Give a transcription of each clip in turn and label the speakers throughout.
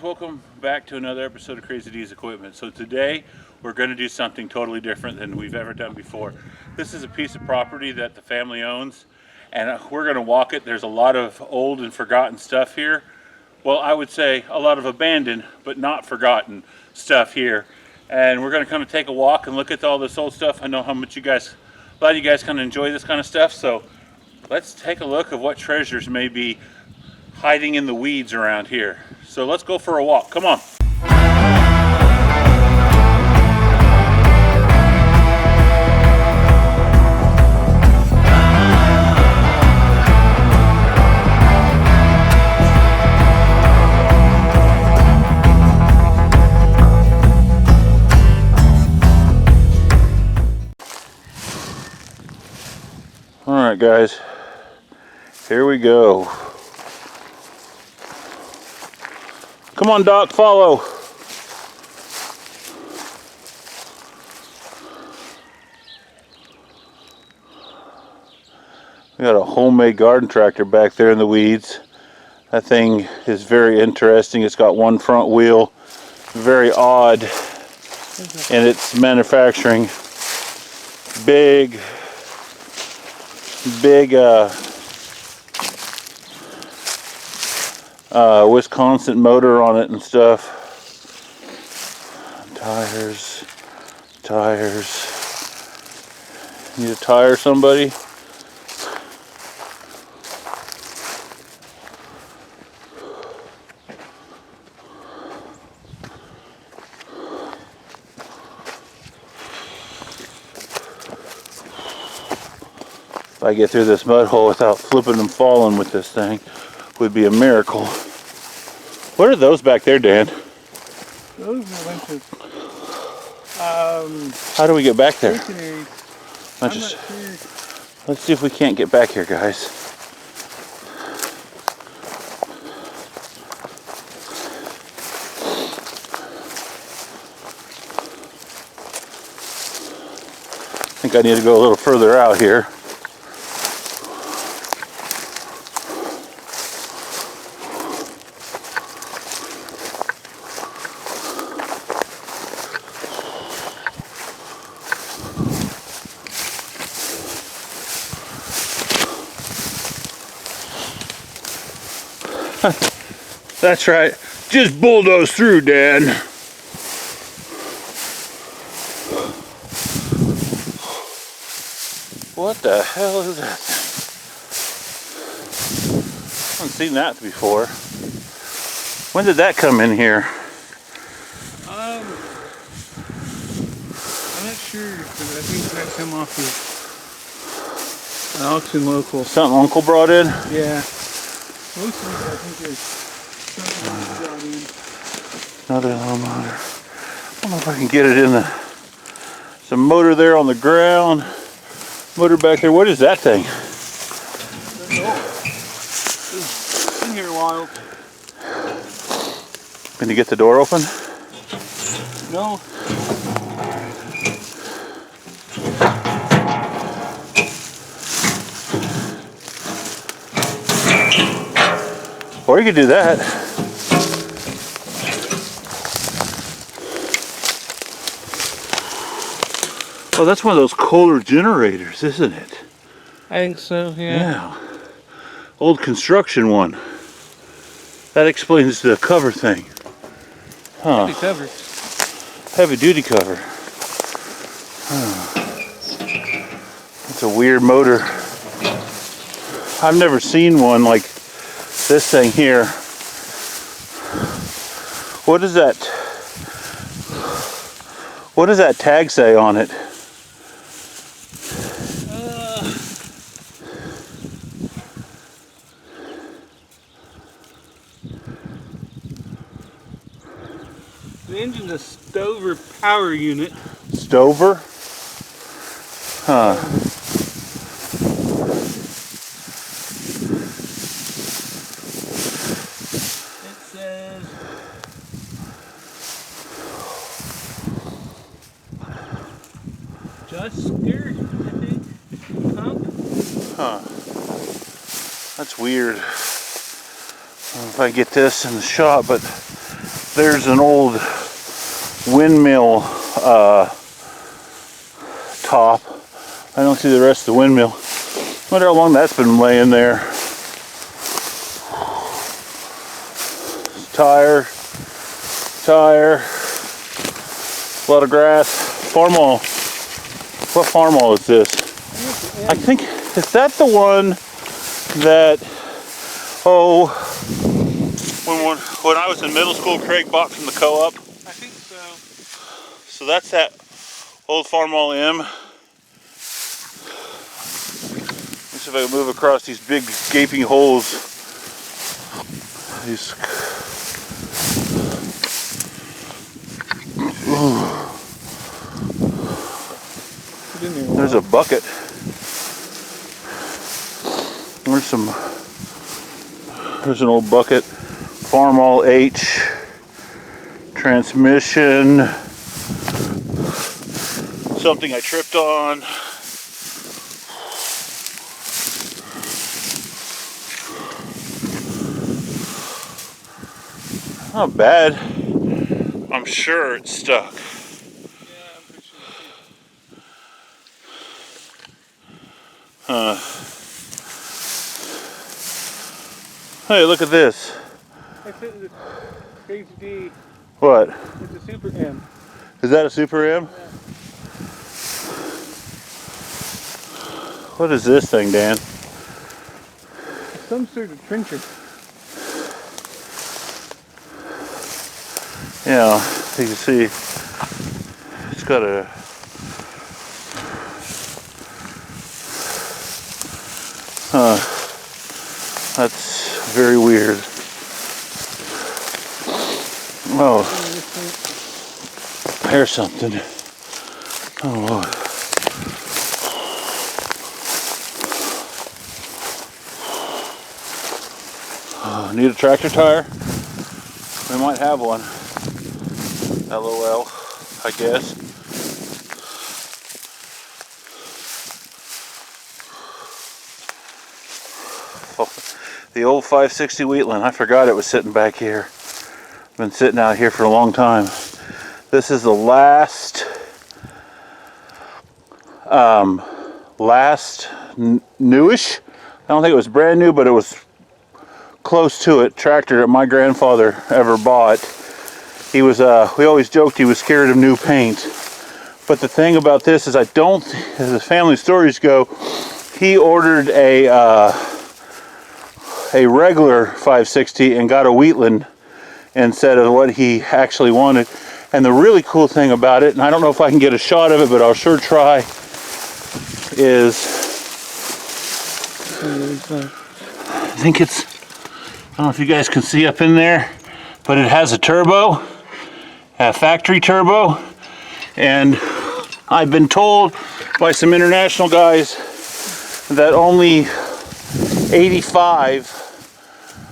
Speaker 1: welcome back to another episode of Crazy D's Equipment. So today we're going to do something totally different than we've ever done before. This is a piece of property that the family owns, and we're going to walk it. There's a lot of old and forgotten stuff here. Well, I would say a lot of abandoned but not forgotten stuff here. And we're going to kind of take a walk and look at all this old stuff. I know how much a lot of you guys kind of enjoy this kind of stuff. So let's take a look at what treasures may be hiding in the weeds around here. So let's go for a walk. Come on. All right, guys, here we go. Come on, Doc, follow. We got a homemade garden tractor back there in the weeds. That thing is very interesting. It's got one front wheel, very odd in its manufacturing. Big Wisconsin motor on it and stuff. Tires. Need a tire, somebody? If I get through this mud hole without flipping and falling with this thing, would be a miracle. What are those back there, Dan?
Speaker 2: Those are a bunch of
Speaker 1: how do we get back there?
Speaker 2: Let's
Speaker 1: see if we can't get back here, guys. I think I need to go a little further out here. That's right. Just bulldoze through, Dad. What the hell is that thing? I haven't seen that before. When did that come in here?
Speaker 2: I'm not sure, but I think that come off of an auction local.
Speaker 1: Something Uncle brought in?
Speaker 2: Yeah. Most of these, I think there's something brought in.
Speaker 1: Another little motor. I don't know if I can get it in the... Some motor there on the ground. Motor back there. What is that thing?
Speaker 2: It's been here a while.
Speaker 1: Can you get the door open?
Speaker 2: No.
Speaker 1: Or you could do that. Oh, that's one of those Kohler generators, isn't it?
Speaker 2: I think so,
Speaker 1: Yeah. Old construction one. That explains the cover thing. Huh.
Speaker 2: Heavy cover.
Speaker 1: Heavy duty cover. Huh. It's a weird motor. I've never seen one like this thing here. What does that tag say on it?
Speaker 2: The engine's a Stover power unit.
Speaker 1: Stover? Huh.
Speaker 2: It says Juster, I think. Pump.
Speaker 1: Huh. That's weird. I don't know if I get this in the shot, but There's an old windmill top. I don't see the rest of the windmill. Wonder how long that's been laying there. Tire, a lot of grass. Farmall. What Farmall is this? I think, is that the one that, oh, when I was in middle school, Craig bought from the co-op?
Speaker 2: I think so.
Speaker 1: So that's that old Farmall M. Let's see if I can move across these big gaping holes. These. There's a bucket. There's an old bucket. Farmall H. Transmission. Something I tripped on. Not bad. I'm sure it's stuck.
Speaker 2: Yeah, I'm pretty sure.
Speaker 1: Hey, look at this.
Speaker 2: I said the Crazy D.
Speaker 1: What?
Speaker 2: It's a Super M.
Speaker 1: Is that a Super M?
Speaker 2: Yeah.
Speaker 1: What is this thing, Dan?
Speaker 2: Some sort of trencher.
Speaker 1: Yeah, you can see it's got a that's very weird. Oh, here's something. Oh Lord. Oh, need a tractor tire? We might have one. LOL, I guess. Oh, the old 560 Wheatland. I forgot it was sitting back here. Been sitting out here for a long time. This is the last newish. I don't think it was brand new, but it was close to it. Tractor that my grandfather ever bought. He was, we always joked he was scared of new paint. But the thing about this is as the family stories go, he ordered a regular 560 and got a Wheatland instead of what he actually wanted. And the really cool thing about it, and I don't know if I can get a shot of it, but I'll sure try, is I think it's, I don't know if you guys can see up in there, but it has a turbo. A factory turbo, and I've been told by some international guys that only 85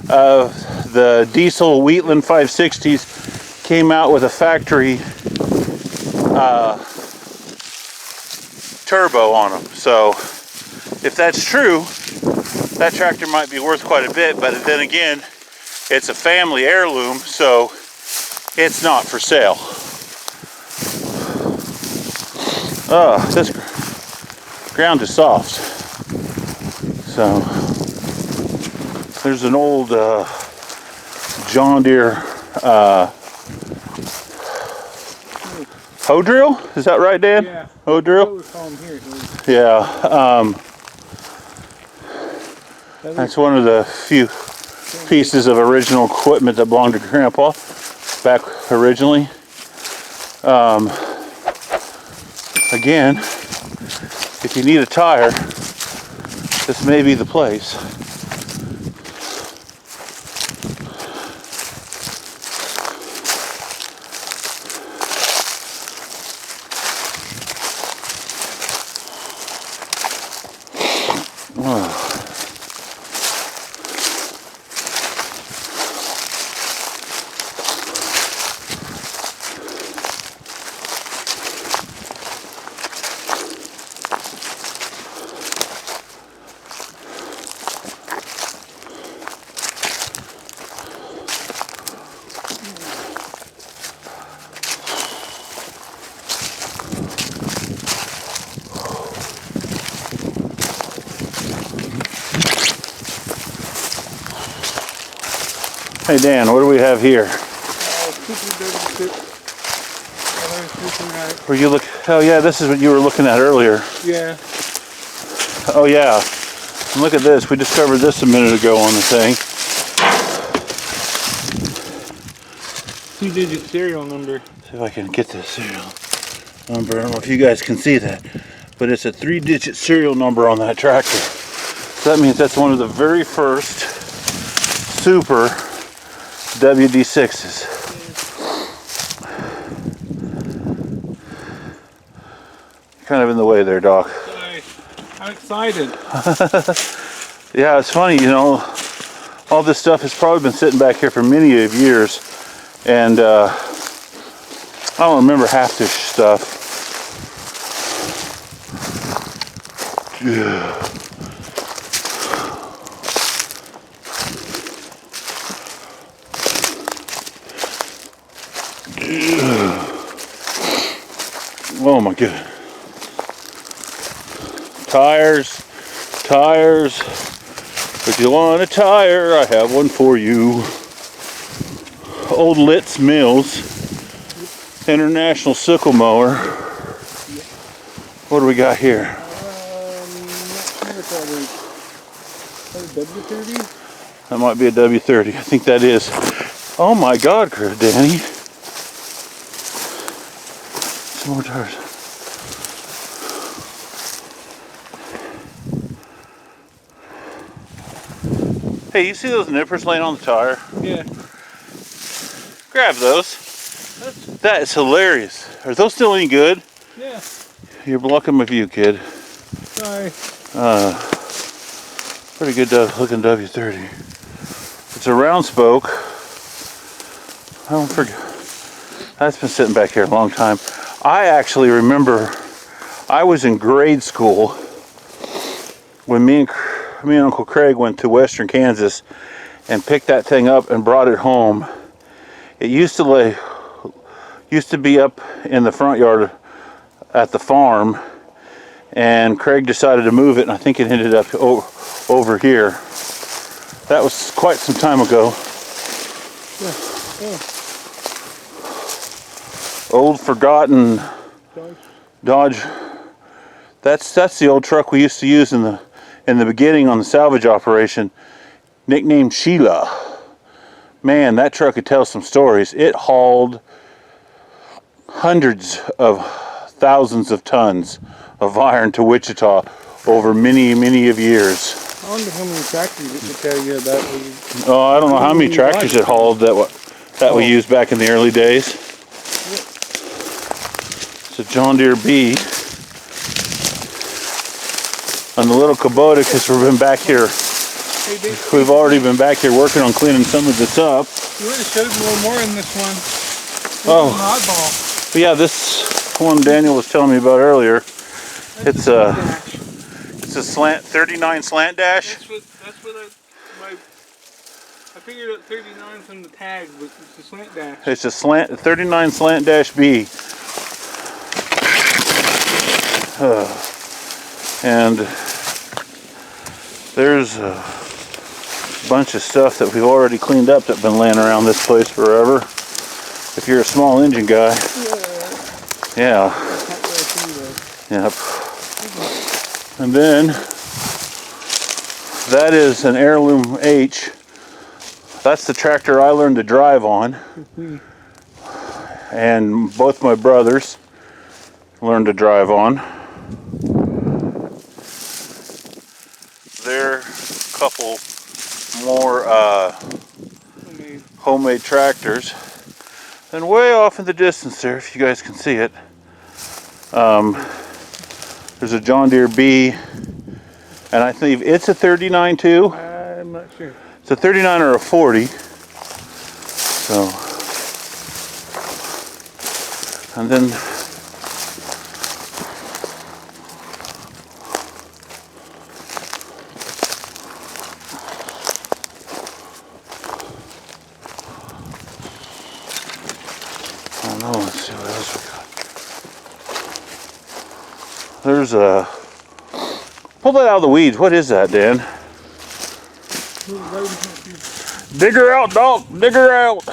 Speaker 1: of the diesel Wheatland 560s came out with a factory turbo on them. So if that's true, that tractor might be worth quite a bit, but then again, it's a family heirloom, so it's not for sale. This ground is soft. So there's an old John Deere hoe drill. Is that right, Dan?
Speaker 2: Yeah.
Speaker 1: Hoe drill. Yeah. That's one of the few pieces of original equipment that belonged to Grandpa back originally. Again, if you need a tire, this may be the place. Hey Dan, what do we have here? Were you look? Oh yeah, this is what you were looking at earlier.
Speaker 2: Yeah.
Speaker 1: Oh yeah. And look at this. We discovered this a minute ago on the thing.
Speaker 2: 2-digit serial number.
Speaker 1: See if I can get this serial number. I don't know if you guys can see that, but it's a 3-digit serial number on that tractor. So that means that's one of the very first super WD6s. Kind of in the way there, Doc.
Speaker 2: Sorry. I'm excited.
Speaker 1: Yeah, it's funny, you know, all this stuff has probably been sitting back here for many of years, and I don't remember half this stuff. Oh my god. Tires. If you want a tire, I have one for you. Old Litz Mills International Sickle Mower. What do we got here?
Speaker 2: W30?
Speaker 1: That might be a W30. I think that is. Oh my god, Danny. Some more tires. Hey, you see those nippers laying on the tire?
Speaker 2: Yeah.
Speaker 1: Grab those. That is hilarious. Are those still any good?
Speaker 2: Yeah.
Speaker 1: You're blocking my view, kid.
Speaker 2: Sorry.
Speaker 1: Pretty good looking W30. It's a round spoke. I don't forget. That's been sitting back here a long time. I actually remember I was in grade school when me and Uncle Craig went to Western Kansas and picked that thing up and brought it home. It used to be up in the front yard at the farm, and Craig decided to move it, and I think it ended up over here. That was quite some time ago.
Speaker 2: Yeah.
Speaker 1: Old forgotten Dodge. That's the old truck we used to use in the beginning on the salvage operation, nicknamed Sheila. Man, that truck could tell some stories. It hauled hundreds of thousands of tons of iron to Wichita over many of years.
Speaker 2: I wonder how many tractors it could tell you about.
Speaker 1: Oh, I don't know how many tractors it hauled that we used back in the early days. It's a John Deere B. On the little Kubota, because we've already been back here working on cleaning some of this up.
Speaker 2: You would have showed a little more in this one.
Speaker 1: Oh.
Speaker 2: An oddball.
Speaker 1: But yeah, this one Daniel was telling me about earlier. It's a slant 39 slant dash.
Speaker 2: That's what I figured out 39 from the tag, but it's a slant dash.
Speaker 1: It's a 39 slant dash B. And there's a bunch of stuff that we've already cleaned up that's been laying around this place forever. If you're a small engine guy. Yeah. Yep. And then that is an heirloom H. That's the tractor I learned to drive on. And both my brothers learned to drive on. There are a couple more homemade tractors. And way off in the distance there, if you guys can see it, there's a John Deere B, and I think it's a 39 too.
Speaker 2: I'm not sure.
Speaker 1: It's a 39 or a 40. So, and then let's see what else we got. There's a, pull that out of the weeds. What is that, Dan? Dig her out, dog. Dig her out.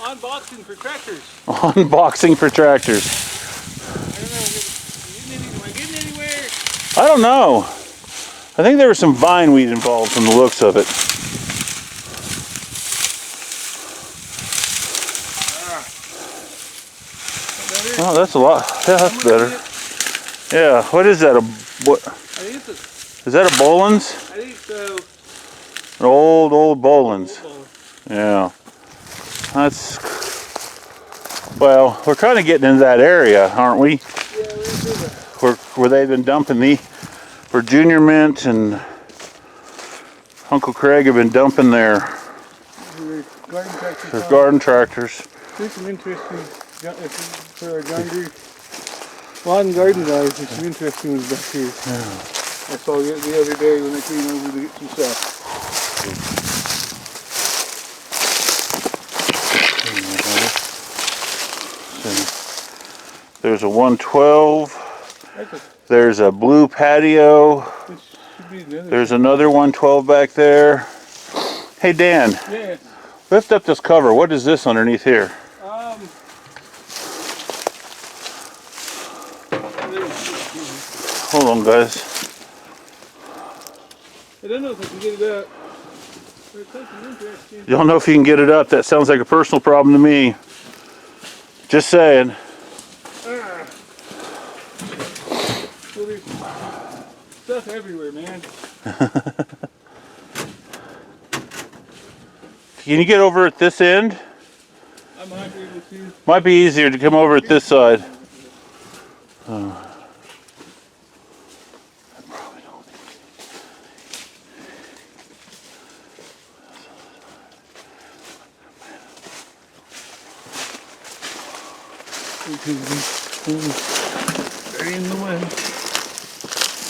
Speaker 2: Unboxing for tractors.
Speaker 1: Unboxing for tractors.
Speaker 2: Am I getting anywhere?
Speaker 1: I don't know. I think there was some vine weed involved from the looks of it. Oh, that's a lot. Yeah, that's better. Yeah, what is that? What? Is that a Boland's?
Speaker 2: I think so.
Speaker 1: An old Boland's. Yeah. That's, well, we're kind of getting into that area, aren't we?
Speaker 2: Yeah, we're into that.
Speaker 1: Where they've been dumping where Junior Mint and Uncle Craig have been dumping their garden tractors.
Speaker 2: There's some interesting, for our John Deere lawn and garden guys, there's some interesting ones back here. Yeah. I saw it the other day when I came over to get some stuff.
Speaker 1: There's a 112. There's a blue patio. There's another 112 back there. Hey Dan,
Speaker 2: Yeah.
Speaker 1: lift up this cover. What is this underneath here? Hold on, guys.
Speaker 2: I don't know if I can get it up. There's something interesting.
Speaker 1: You don't know if you can get it up. That sounds like a personal problem to me. Just saying.
Speaker 2: Well, there's stuff everywhere, man.
Speaker 1: Can you get over at this end?
Speaker 2: I might be able to.
Speaker 1: Might be easier to come over at this side.
Speaker 2: Very in the way.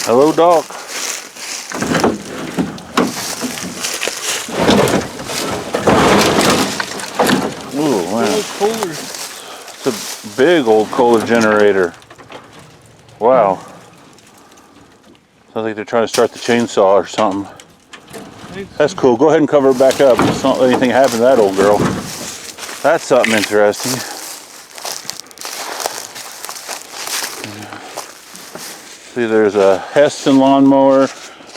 Speaker 1: Hello, Doc. Ooh, man. It's a big old Kohler generator. Wow. Sounds like they're trying to start the chainsaw or something. That's cool. Go ahead and cover it back up. Let's not let anything happen to that old girl. That's something interesting. See, there's a Heston lawnmower.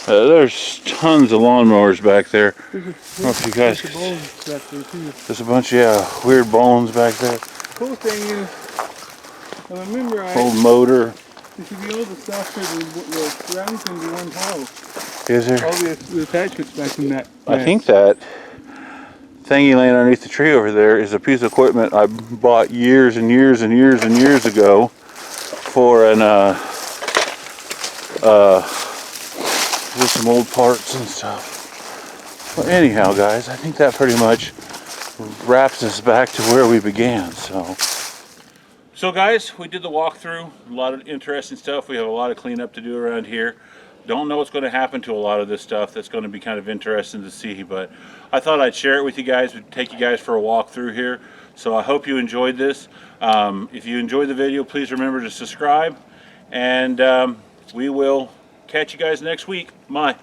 Speaker 1: There's tons of lawnmowers back there. I don't know if you guys. There's a bunch of weird bones back there.
Speaker 2: Cool thing is, I remember
Speaker 1: Old motor.
Speaker 2: This should be all the stuff for the round can be one pile.
Speaker 1: Is there?
Speaker 2: All the attachments back in that.
Speaker 1: I think that thingy laying underneath the tree over there is a piece of equipment I bought years and years and years and years ago for an just some old parts and stuff. Well, anyhow, guys, I think that pretty much wraps us back to where we began. So guys, we did the walkthrough. A lot of interesting stuff. We have a lot of cleanup to do around here. Don't know what's going to happen to a lot of this stuff. That's going to be kind of interesting to see, but I thought I'd share it with you guys. We'd take you guys for a walk through here. So I hope you enjoyed this. If you enjoyed the video, please remember to subscribe, and we will catch you guys next week. Bye.